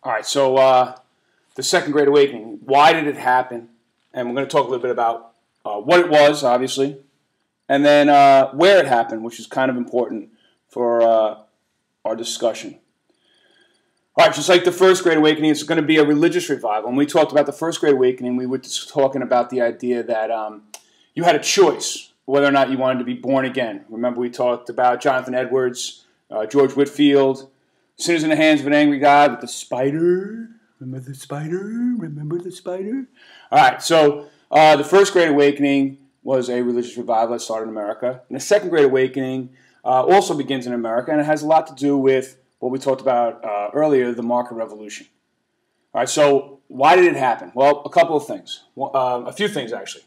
All right, so the Second Great Awakening, why did it happen? And we're going to talk a little bit about what it was, obviously, and then where it happened, which is kind of important for our discussion. All right, just like the First Great Awakening, it's going to be a religious revival. When we talked about the First Great Awakening, we were just talking about the idea that you had a choice whether or not you wanted to be born again. Remember, we talked about Jonathan Edwards, George Whitefield, Sinners in the Hands of an Angry God with the spider. Remember the spider? Remember the spider? All right, so the First Great Awakening was a religious revival that started in America. And the Second Great Awakening also begins in America, and it has a lot to do with what we talked about earlier, the market revolution. All right, so why did it happen? Well, a couple of things. A few things, actually.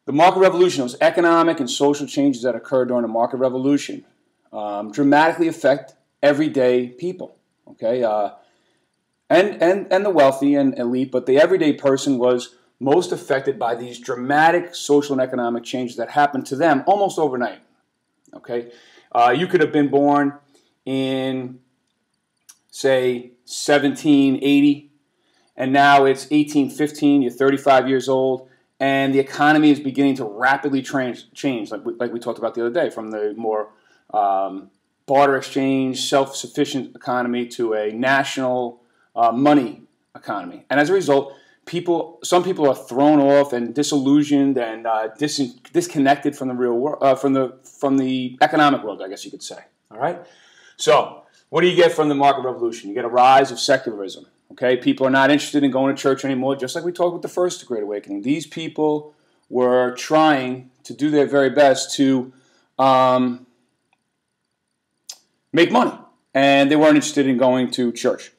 The market revolution, those economic and social changes that occurred during the market revolution, dramatically affect everyday people, okay? And the wealthy and elite, but the everyday person was most affected by these dramatic social and economic changes that happened to them almost overnight, okay? You could have been born in, say, 1780, and now it's 1815, you're 35 years old, and the economy is beginning to rapidly change, like we talked about the other day, from the more barter exchange, self-sufficient economy to a national money economy. And as a result, some people are thrown off and disillusioned and disconnected from the real world, from the economic world, I guess you could say. All right. So, what do you get from the market revolution? You get a rise of secularism. Okay, people are not interested in going to church anymore, just like we talked with the First Great Awakening. These people were trying to do their very best to make money, and they weren't interested in going to church.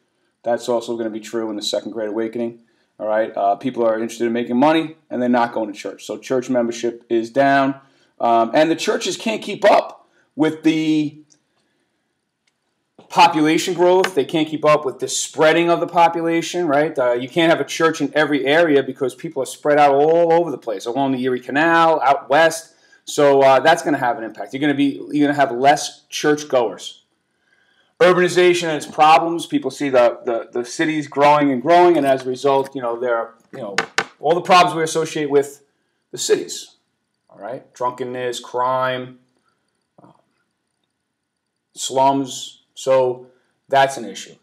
That's also going to be true in the Second Great Awakening. All right, people are interested in making money, and they're not going to church. So church membership is down, and the churches can't keep up with the population growth. They can't keep up with the spreading of the population, right? You can't have a church in every area because people are spread out all over the place, along the Erie Canal, out west. So that's going to have an impact. You're going to have less churchgoers. Urbanization and its problems. People see the cities growing and growing, and as a result, there are all the problems we associate with the cities. All right, drunkenness, crime, slums. So that's an issue.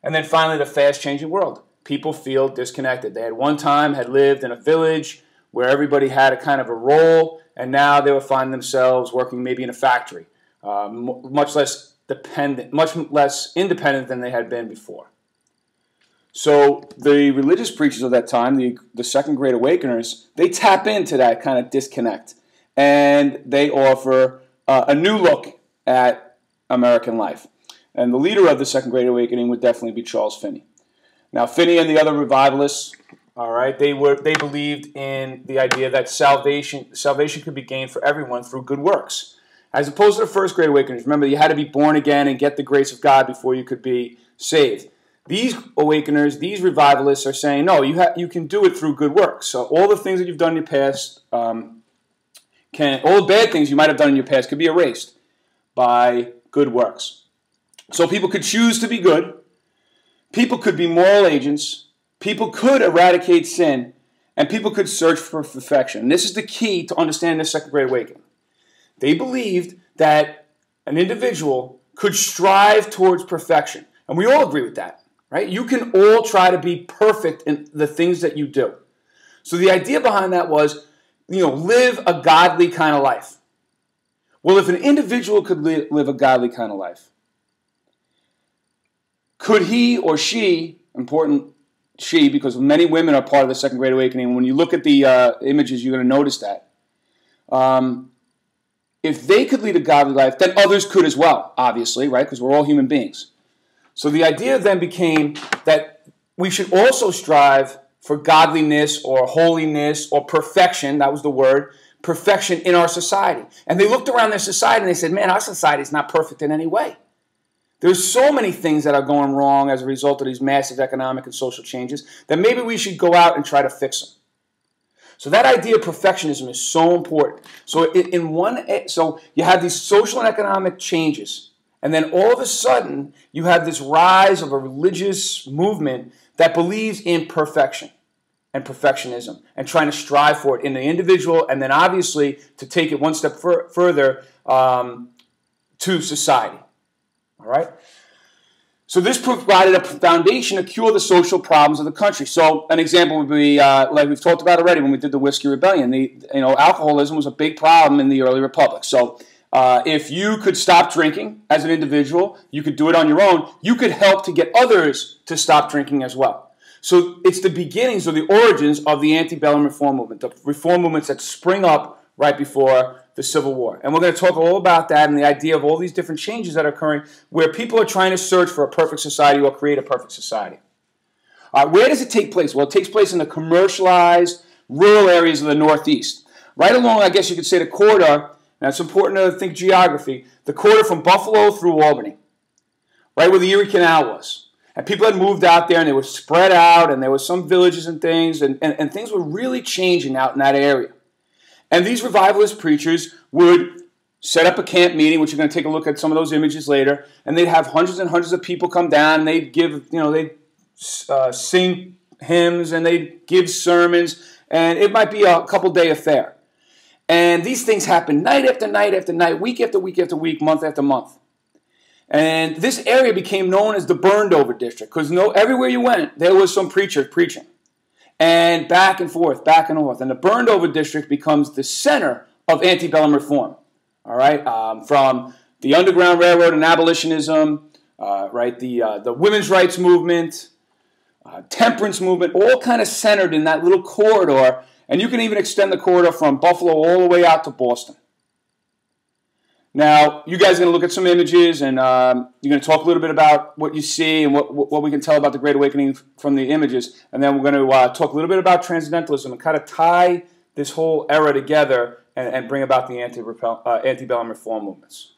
And then finally, the fast-changing world. People feel disconnected. They at one time had lived in a village where everybody had a kind of a role, and now they would find themselves working maybe in a factory, much less independent than they had been before. So the religious preachers of that time, the Second Great Awakeners, they tap into that kind of disconnect, and they offer a new look at American life. And the leader of the Second Great Awakening would definitely be Charles Finney. Now, Finney and the other revivalists, all right, they believed in the idea that salvation could be gained for everyone through good works. As opposed to the First Great Awakeners, remember, you had to be born again and get the grace of God before you could be saved. These awakeners, these revivalists are saying, no, you can do it through good works. So all the things that you've done in your past, all the bad things you might have done in your past could be erased by good works. So people could choose to be good, people could be moral agents, people could eradicate sin, and people could search for perfection. And this is the key to understanding the Second Great Awakening. They believed that an individual could strive towards perfection. And we all agree with that, right? You can all try to be perfect in the things that you do. So the idea behind that was, live a godly kind of life. Well, if an individual could live a godly kind of life, could he or she, important she, because many women are part of the Second Great Awakening. When you look at the images, you're going to notice that. If they could lead a godly life, then others could as well, obviously, right? Because we're all human beings. So the idea then became that we should also strive for godliness or holiness or perfection, that was the word, perfection in our society. And they looked around their society and they said, man, our society is not perfect in any way. There's so many things that are going wrong as a result of these massive economic and social changes that maybe we should go out and try to fix them. So that idea of perfectionism is so important. So you have these social and economic changes, And then all of a sudden, you have this rise of a religious movement that believes in perfection and perfectionism and trying to strive for it in the individual, and then obviously to take it one step further to society. All right? So this provided a foundation to cure the social problems of the country. So an example would be, like we've talked about already when we did the Whiskey Rebellion, alcoholism was a big problem in the early republic. So if you could stop drinking as an individual, you could do it on your own, you could help to get others to stop drinking as well. So it's the beginnings or the origins of the antebellum reform movement, the reform movements that spring up right before the Civil War. And we're going to talk all about that and the idea of all these different changes that are occurring where people are trying to search for a perfect society or create a perfect society. Where does it take place? Well, it takes place in the commercialized rural areas of the Northeast. Right along, I guess you could say, the corridor, and it's important to think geography, the corridor from Buffalo through Albany, right where the Erie Canal was. And people had moved out there, and they were spread out, and there were some villages and things, and things were really changing out in that area. And these revivalist preachers would set up a camp meeting, which you're going to take a look at some of those images later, and they'd have hundreds and hundreds of people come down, and they'd give, they'd sing hymns, and they'd give sermons, and it might be a couple-day affair. And these things happen night after night after night, week after week after week, month after month. And this area became known as the burned-over district because everywhere you went, there was some preacher preaching. And back and forth, back and forth. And the burned-over district becomes the center of antebellum reform. All right? From the Underground Railroad and abolitionism, right? The women's rights movement, temperance movement, all kind of centered in that little corridor. And you can even extend the corridor from Buffalo all the way out to Boston. Now, you guys are going to look at some images, and you're going to talk a little bit about what you see and what we can tell about the Great Awakening from the images. And then we're going to talk a little bit about transcendentalism and kind of tie this whole era together and bring about the antebellum reform movements.